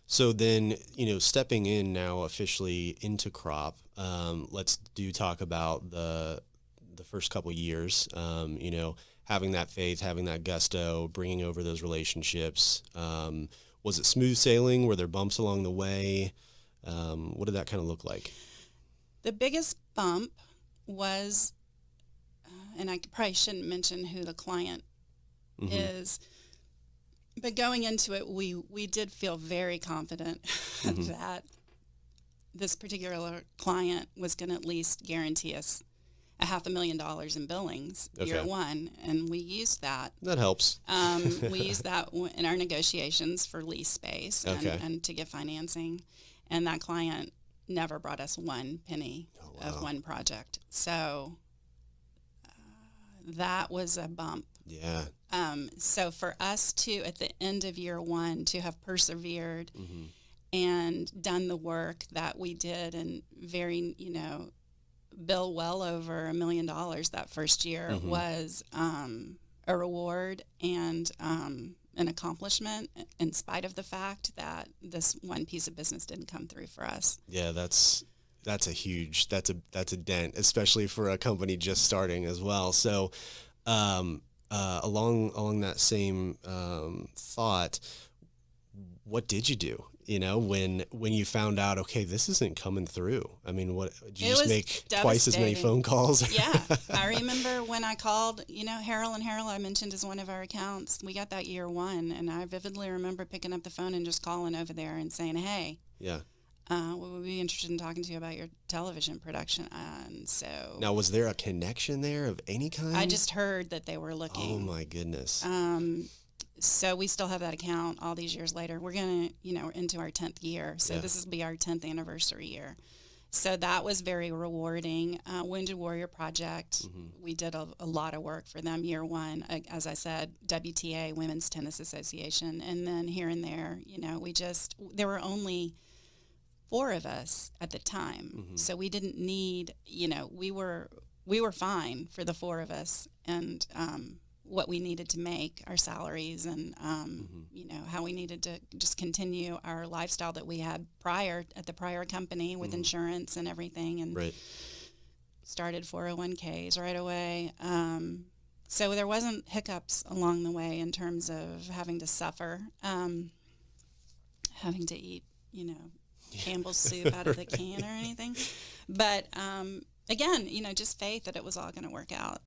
So then, stepping in now officially into crop, let's talk about the first couple years. Having that faith, having that gusto, bringing over those relationships. Was it smooth sailing? Were there bumps along the way? What did that kind of look like? The biggest bump was, and I probably shouldn't mention who the client is, but going into it, we did feel very confident that this particular client was going to at least guarantee us $500,000 in billings year one, and we used that. That helps. We used that in our negotiations for lease space and to get financing, and that client never brought us one penny of one project. So that was a bump. Yeah. So for us to, at the end of year one, to have persevered and done the work that we did, and bill well over $1 million that first year was a reward and an accomplishment, in spite of the fact that this one piece of business didn't come through for us. Yeah, that's a huge, that's a dent, especially for a company just starting as well. So along that same thought, what did you do? When you found out, okay, this isn't coming through. I mean, what did you just make twice as many phone calls? Yeah, I remember when I called, Harold I mentioned as one of our accounts. We got that year one, and I vividly remember picking up the phone and just calling over there and saying, "Hey, yeah, we would be interested in talking to you about your television production." And so now, was there a connection there of any kind? I just heard that they were looking. Oh my goodness. So we still have that account all these years later. We're going to, we're into our 10th year. So this will be our 10th anniversary year. So that was very rewarding. Wounded Warrior Project, we did a lot of work for them year one. As I said, WTA, Women's Tennis Association. And then here and there, there were only 4 of us at the time. So we didn't need, we were fine for the 4 of us. And, what we needed to make, our salaries, and how we needed to just continue our lifestyle that we had at the prior company with insurance and everything, and started 401ks right away. So there wasn't hiccups along the way in terms of having to suffer, having to eat, Campbell's soup out of the can or anything. But again, just faith that it was all going to work out.